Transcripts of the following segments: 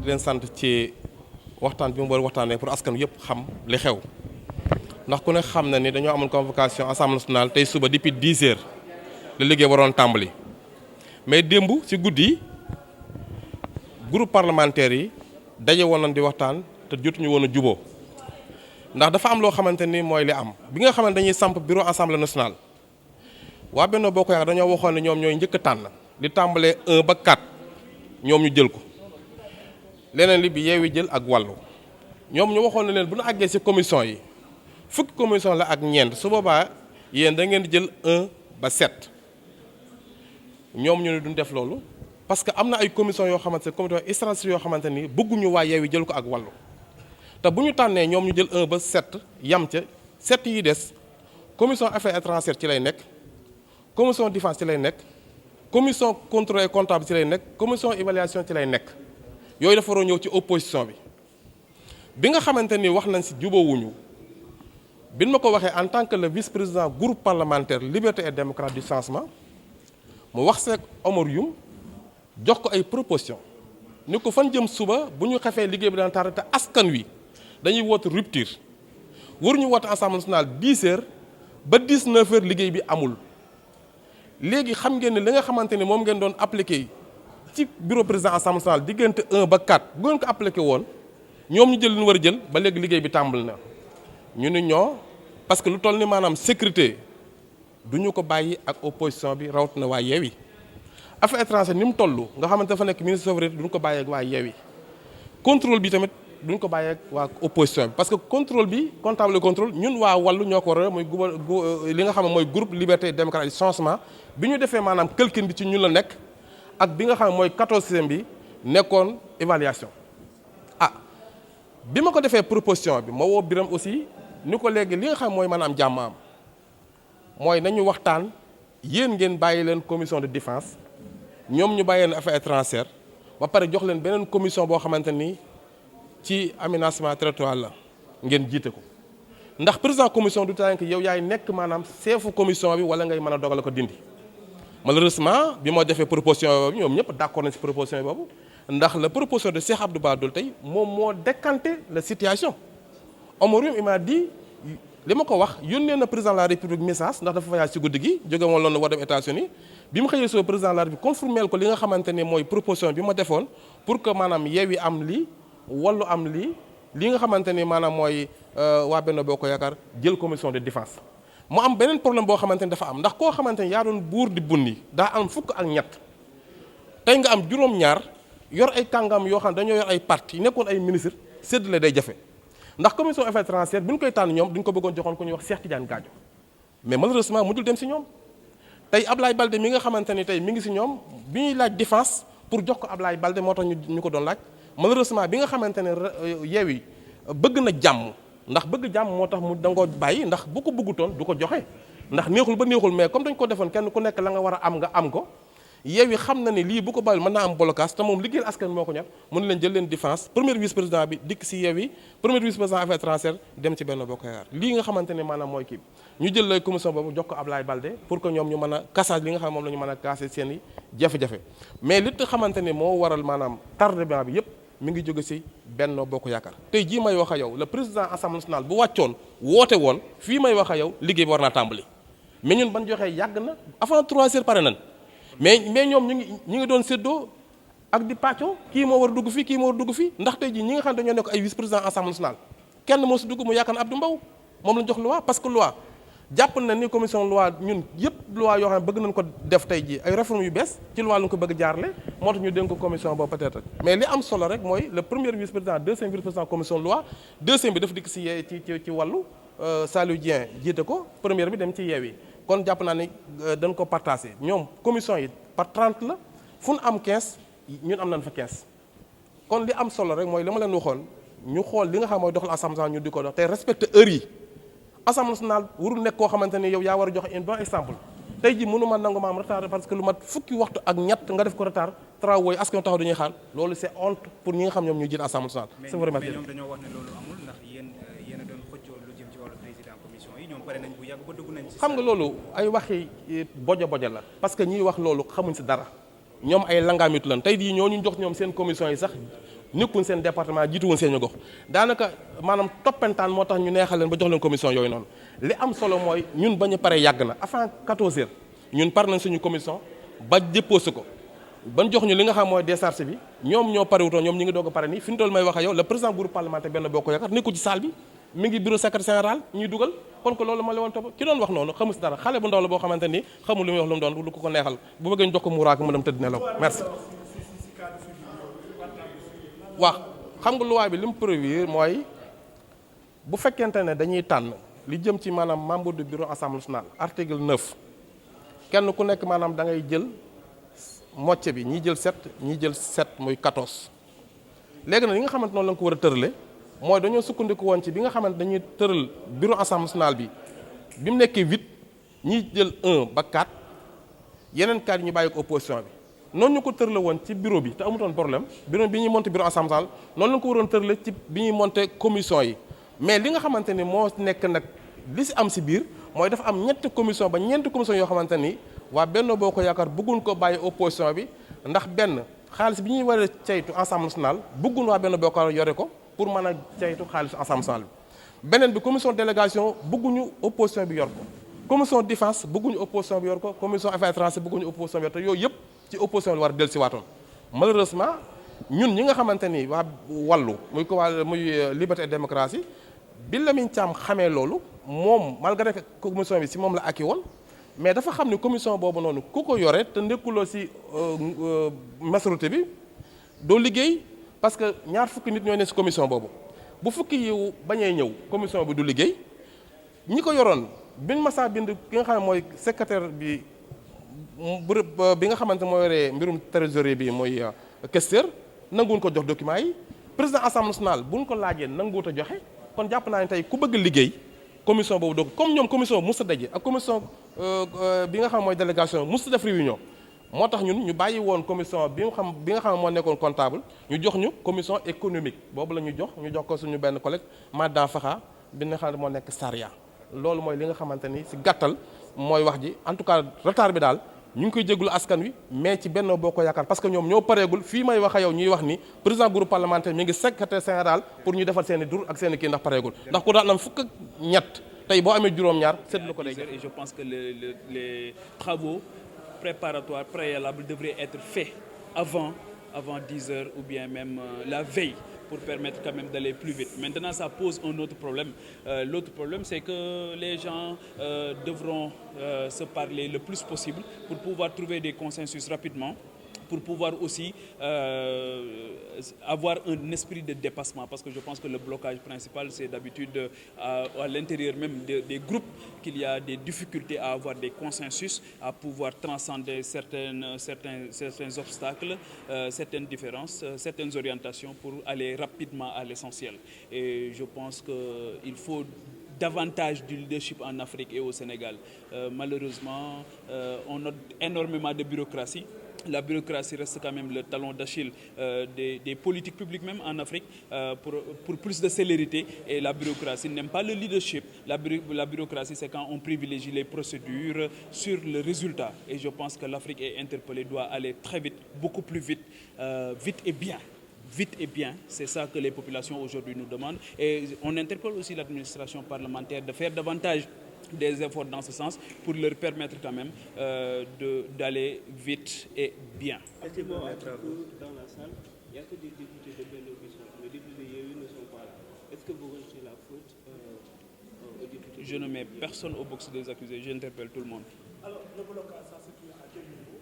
leen sant ci waxtaan bi mu war waxtaanee pour askan wi yëpp xam li xew ndax ku ne xam na ni dañoo amoon convocation assemblée nationale tey suba depuis 10 heures la liggéey waroon tàmbali mais démb ci guddi groupe parlementaire yi daje woon nañ di waxtaan te jotuñu woon a juboo ndax dafa am loo xamante ni mooy li am bi nga xamante dañuy samp bureau assemblée nationale waa Benno Bokk Yaakaar dañoo waxoon ne ñoom ñooy njëkk a tànn di tàmbalee 1 ba 4 ñoom ñu jël ko leneen li bi Yewwi jël ak Wallu ñoom ñu waxoon ne leen bu ñu àggee ci commission yi fukki commission la ak ñeent su boobaa yéen da ngeen di jël 1 ba 7 ñoom ñu ne duñ def loolu parce que am na ay commission yoo xamante ne commission stratégique yoo xamante ni bëgguñu waa Yewwi jël ko ak Wallu te bu ñu tànnee ñoom ñu jël 1 ba 7 yam ca 7 yi des commission affaires étrangères ci lay nekk commission défense ci lay nekk commission contrôle et comptable ci lay nekk commission évaluation ci lay nekk yooyu dafa war a ñëw ci opposition bi nga xamante ni wax nañ ci jubóowuñu bi ma ko waxee en tant que le vice-président groupe parlementaire liberté et démocratie du changement mu wax seeg Omar Youm jox ko ay proposition ni ko fan jëm suba bu ñu xefee liggéey bi daan tardé te askan wi dañuy woote rupture waruñu woote assemblée nationale 10 heures ba 19 heures liggéey bi amul léegi xam ngeen ne li nga xamante ni moom ngeen doon appliqué ci bureau président assemblée nationale diggante 1 ba 4 bu ngeen ko appliqué woon ñoom ñu jël lu ñu war a jël ba léegi liggéey bi tàmbali na ñu ni ñoo parce que lu toll ni maanaam sécurité du ñu ko bàyyi ak opposition bi rawatina waa Yewwi affaires étrangères ni mu toll nga xamante dafa nekk ministre souveraineté du ñu ko bàyyi ak waa Yewwi contrôle bi tamit du ñu ko bàyyi ak waa opposition bi parce que contrôle bi comptable de contrôle ñun waa Wallu ñoo ko war a muy li nga xam ne mooy groupe liberté démocratie changement bi ñu defee maanaam këlkin bi ci ñun la nekk ak bi nga xam ne mooy 14e bi nekkoon évaluation bi ma ko defee proposition bi ma woo Biram aussi ni ko léegi li nga xam mooy maanaam jàmm am mooy nañu waxtaan yéen ngeen bàyyi leen commission de défense ñoom ñu bàyyi leen affaires étrangères ba pare jox leen beneen commission boo xamante ni ci aménagement territorial la ngeen jiite ko ndax président commission du temps que yow yaay nekk maanaam chefu commission bi wala ngay mën a dogal ko dindi malheureusement bi ma defee proposition boobu ñoom ñëpp d'accord nañ ci proposition boobu ndax la proposition de Cheikh Abdou Bara Dolly tey moom moo décanté la situation Omar Youm il m'a dit li ma ko wax yónnee na président de la république message ndax dafa voyage ci guddi gi jóge woon loolu war dem États-Unis bi mu xëyee soo président de la république confirmé ko li nga xamante ne mooy proposition bi ma defoon pour que maanaam Yewwi am lii Wallu am lii li nga xamante ni maanaam mooy waa Benno Bokk Yaakaar jël commission de défense mu am beneen problème boo xamante ni dafa am ndax koo xamante ni yaa doon buur di bunni daa am fukk ak ñett tey nga am juróom-ñaar yor ay kàngam yoo xam ne dañoo yor ay parti nekkoon ay ministre séddale day jafe ndax commission affaires étrangères bi ñu koy tànn ñoom duñ ko bëggoon joxoon ku ñuy wax Cheikh Tidiane Gadio mais malheureusement mujjul dem ci ñoom tey Ablaye Balde mi nga xamante ni tey mi ngi ci ñoom bi ñuy laaj défense pour jox ko Ablaye Balde moo tax ñu ko doon laaj malheureusement bi nga xamante ne Yewwi bëgg na jàmm ndax bëgg jàmm moo tax mu dangoo bàyyi ndax bu ko bëggutoon du ko joxe ndax neexul ba neexul mais comme dañ ko defoon kenn ku nekk la nga war a am nga am ko Yewwi xam na ne lii bu ko bàyyil mën naa am blocage te moom liggéeyal askan moo ko ñor mu ne leen jël leen défense premier vice président bi dikk ci Yewwi premier vice président affaires étrangères dem ci Benno Bokk Yaakaar lii nga xamante ne maanaam mooy kii ñu jël lay commission boobu jox ko Ablaye Balde pour que ñoom ñu mën a cassage li nga xam moom la ñu mën a casser seen i jafe-jafe mais li nga xamante ne moo waral maanaam tardement bi yépp mi ngi jóge ci Benno Bokk Yaakaar tey jii may wax a yow le président assemblée nationale bu wàccoon woote woon fii may wax a yow liggéey bi war naa tàmbali mais ñun ban joxee yàgg na avant 3 heures pare nañ mais ñoom ñu ngi doon séddoo ak di pàccoo kii moo war a dugg fii kii moo war a dugg fii ndax tey jii ñi nga xam ne dañoo nekk ay vice président assemblée nationale kenn moo si dugg mu yaakaar ne Abdou Mbow moom lañ jox loi parce que loi jàpp na ni commission loi ñun yëpp loi yoo xam ne bëgg nañ ko def tey jii ay réformes yu bees ci loi lañ ko bëgg jaarale moo tax ñu dénk ko commission boobu peut-être mais li am solo rek mooy le premier vice président deuxième vice président commission loi deuxième bi dafa dikk ci Wallu Saliou Dieng jiite ko première bi dem ci Yewwi kon jàpp naa ni dañ ko partagé ñoom commission yi par 30 la fu ñu am 15 ñun am nañ fa 15 kon li am solo rek mooy li ma leen waxoon ñu xool li nga xam mooy doxal assemblée nationale ñu di ko dox tey respecté heure yi assemblée nationale warul nekk koo xamante ni yow yaa war a joxe un bon exemple tey ji mënu ma nangu ma am retard parce que lu mat fukki waxtu ak ñett nga def ko retard travaux yi askan taxaw dañuy xaar loolu c'est honte pour ñi nga xam ñoom ñu jiite assemblée nationale. c'est vraiment mais ñoom dañoo wax ne loolu amul ndax yéen a doon xëccoo lu jëm ci wàllu président commission yi ñoom pare nañ bu yàgg ba dugg nañ ci. xam nga loolu ay waxi bojo la parce que ñiy wax loolu xamuñ si dara ñoom ay langaamitu lan tey jii ñoo ñu jox ñoom seen commission yi sax nekkuñ seen département jiituwuñ seen gox daanaka maanaam toppantaan moo tax ñu neexal leen ba jox leen commission yooyu noonu li am solo mooy ñun ba ñu paree yàgg na avant 14 heures ñun par nañ suñu commission ba déposé ko ban jox ñu li nga xam mooy décharge bi ñoom ñoo parewutoon ñoom ñi ngi doog a pare nii fi ñu toll may wax ak yow le président groupe parlementaire Benno Bokk Yaakaar nekku ci salle bi mi ngi bureau secrétaire général ñuy dugal kon ko loolu ma la woon topp ki doon wax noonu xamu si dara xale bu ndaw la boo xamante ni xamul li muy wax lu mu doon lu ko neexal bu bëggee ñu jox ko muuraak mu dem tëdd nelaw merci. waaw xam nga loi bi li mu prévoir mooy bu fekkente ne dañuy tànn li jëm ci maanaam membre du bureau assemblée nationale article 9 kenn ku nekk maanaam da ngay jël moitié bi ñii jël 7 ñii jël 7 muy 14 léegi nag li nga xamante noonu la nga ko war a tërale mooy dañoo sukkandiku woon ci bi nga xamante dañuy tëral bureau assemblée nationale bi mu nekkee 8 ñii jël 1 ba 4 yeneen 4 yi ñu bàyyi ko opposition bi noonu ñu ko tërale woon ci bureau bi te amutoon problème bureau bi ñuy monté bureau assemblée nationale noonu la ko waroon tërale ci bi ñuy monté commission yi mais li nga xamante ni moo nekk nag li si am si biir mooy dafa am ñetti commission ba ñeenti commission yoo xamante ni waa Benno Bokk Yaakaar bëgguñ ko bàyyi opposition bi ndax benn xaalis bi ñuy war a ceytu assemblée nationale bëgguñ waa Benno Bokk Yaakaar yore ko pour mën a ceytu xaalisu assemblée nationale bi beneen bi commission délégation bëgguñu opposition bi yor ko commission défense bëgguñu opposition bi yor ko commission affaires étrangères bëgguñu opposition bi yor te yooyu yëpp ci opposition bi war a dellu si waatoon malheureusement ñun ñi nga xamante ni waa wàllu muy ko waa muy liberté et démocratie bi Lamine Thiam xamee loolu moom malgré que commission bi si moom la akki woon mais dafa xam ni commission boobu noonu ku ko yore te nekkuloo si majorité bi doo liggéey parce que ñaar fukki nit ñooy ne si commission boobu bu fukki yiw bañee ñëw commission bi du liggéey ñi ko yoroon biñ masaa bind ki nga xam ne mooy secrétaire bi bi nga xamante moo yoree mbirum trésorier bi mooy questeur nanguwuñ ko jox documents yi président assemblée nationale buñ ko laajee nanguwut a joxe kon jàpp naa ne tey ku bëgg liggéey commission boobu donc comme ñoom commission musta daje ak commission bi nga xam mooy délégation musta def réunion moo tax ñun ñu bàyyi woon commission bi nga xam moo nekkoon comptable ñu jox ñu commission économique boobu la ñu jox ko suñu benn collègue Madan Fakha bi nga xam ne moo nekk Saria loolu mooy li nga xamante ni si gàttal mooy wax ji en tout cas retard bi daal ñu ngi koy jégalu askan wi mais ci Benno Bokk Yaakaar parce que ñoom ñoo pareegul fii may wax ak yow ñuy wax ni président groupe parlementaire mi ngi secrétaire général pour ñu defal seen i dur ak seen i kii ndax pareegul ndax ku daan am fukk ak ñett tey boo amee juróom-ñaar seetlu ko day. Et je pense que les travaux préparatoires préalables devraient être faits avant 10 heures ou bien même la veille pour permettre quand même d'aller plus vite. Maintenant, ça pose un autre problème. L'autre problème, c'est que les gens devront se parler le plus possible pour pouvoir trouver des consensus rapidement, pour pouvoir aussi avoir un esprit de dépassement, parce que je pense que le blocage principal, c'est d'habitude à l'intérieur même des groupes qu'il y a des difficultés à avoir des consensus, à pouvoir transcender certains obstacles, certaines différences, certaines orientations pour aller rapidement à l'essentiel. Et je pense qu'il faut davantage du leadership en Afrique et au Sénégal. Malheureusement, on note énormément de bureaucratie. La bureaucratie reste quand même le talon d'Achille des politiques publiques même en Afrique pour plus de célérité, et la bureaucratie n'aime pas le leadership. La bureaucratie, c'est quand on privilégie les procédures sur le résultat, et je pense que l'Afrique est interpellée, doit aller très vite, beaucoup plus vite, vite et bien. Vite et bien, c'est ça que les populations aujourd'hui nous demandent, et on interpelle aussi l'administration parlementaire de faire davantage des efforts dans ce sens pour leur permettre quand même d'aller vite et bien. Effectivement, dans la salle, il n'y a que des députés de Benno qui sont là. Les députés de Yewwi ne sont pas là. Est-ce que vous rejetez la faute aux députés? Je ne mets personne au box des accusés, j'interpelle tout le monde. Alors, le blocage, ça se fait à quel niveau?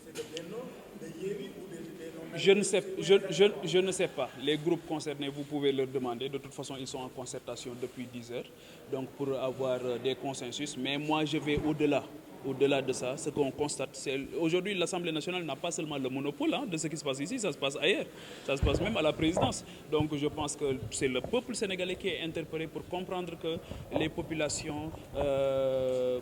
C'est de Benno, de Yewwi ou des non? Je ne sais pas. Les groupes concernés, vous pouvez leur demander. De toute façon, ils sont en concertation depuis 10 heures. Donc, pour avoir des consensus. Mais moi, je vais au-delà. Au-delà de ça, ce qu'on constate, c'est aujourd'hui l'Assemblée nationale n'a pas seulement le monopole de ce qui se passe ici, ça se passe ailleurs. Ça se passe même à la présidence. Donc je pense que c'est le peuple sénégalais qui est interpellé pour comprendre que les populations,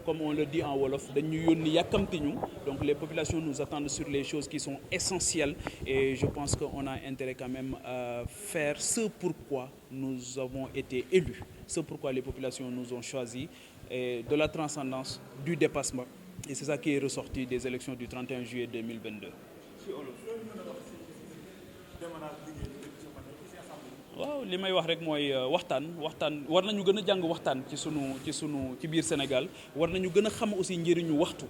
comme on le dit en Wolof, donc les populations nous attendent sur les choses qui sont essentielles, et je pense qu'on a intérêt quand même à faire ce pourquoi nous avons été élus, ce pourquoi les populations nous ont choisis, et de la transcendance, du dépassement. Et c'est ça qui est ressorti des élections du 31 juillet 2022. waaw li may wax rek mooy waxtaan war nañu gën a jàng waxtaan ci biir Sénégal war nañu gën a xam aussi njëriñu waxtu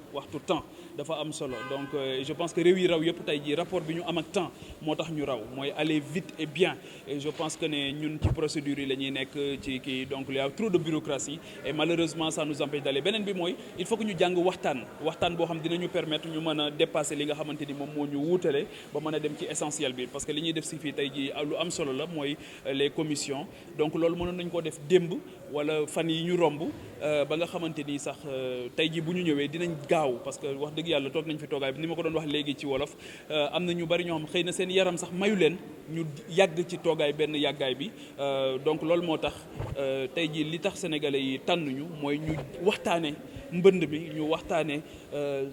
temps dafa am solo donc je pense que réew yi raw yëpp tey jii rapport bi ñu am ak temps moo tax ñu raw mooy aller vite et bien et je pense que ne ñun ci procédure yi la ñuy nekk ci kii donc il y a trop de bureaucratie et malheureusement ça nous empêche d'aller beneen bi mooy il faut que ñu jàng waxtaan boo xam dinañu permettre ñu mën a dépasser li nga xamante ni moom moo ñu wuutale ba mën a dem ci essentiel bi parce que li ñuy def si fii tey jii lu am solo la mooy les commissions donc loolu mënoon nañu ko def démb wala fan yi ñu romb ba nga xamante ni sax tey jii bu ñu ñëwee dinañ gaaw parce que wax dëgg yàlla toog nañ fi toogaay bi ni ma ko doon wax léegi ci wolof am na ñu bari ñoo xam xëy na seen yaram sax mayu leen ñu yàgg ci toogaay benn yàggaay bi donc loolu moo tax tey jii li tax sénégalais yi tànnuñu mooy ñu waxtaane mbënd mi ñu waxtaane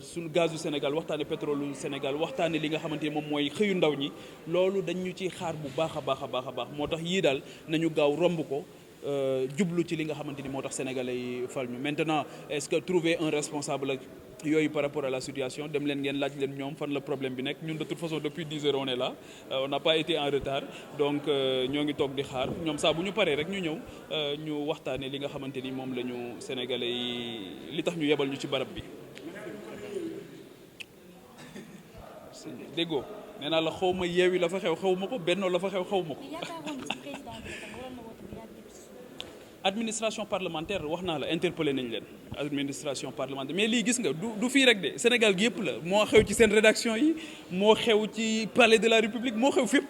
suñu gazu Sénégal waxtaane pétrole Sénégal waxtaane li nga xamante ni moom mooy xëyu ndaw ñi loolu dañ ñu ciy xaar bu baax a baax moo tax yii daal nañu gaaw romb ko jublu ci li nga xamante ni moo tax sénégalais yi fal ñu maintenant est-ce que trouver un responsable ak yooyu par rapport à la situation dem leen ngeen laaj leen ñoom fan la problème bi nekk ñun de toute façon depuis 10 heures on est là on n'a pas été en retard donc ñoo ngi toog di xaar ñoom saa bu ñu paree rek ñu ñëw ñu waxtaanee li nga xamante ni moom la ñu sénégalais yi li tax ñu yebal ñu ci barab bi. déggoo nee naa la xaw ma yeewi la fa xew xaw ma ko bennoo la fa xew xaw ma ko. administration parlementaire wax naa la interpellé nañ leen administration parlementaire mais lii gis nga du fii rek de Sénégal gi yëpp la moo xew ci seen rédaction yi moo xew ci palais de la République moo xew fépp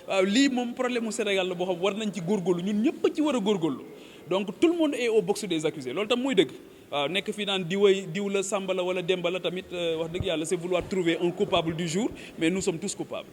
waaw lii moom problème mu Sénégal la boo xam war nañ ci góorgóorlu ñun ñëpp ci war a góorgóorlu donc tout le monde est au box des accusés loolu tam muy dëgg waaw nekk fii naan diw la Samba la wala Demba la tamit wax dëgg yàlla c'est vouloir trouver un coupable du jour mais nous sommes tous coupables.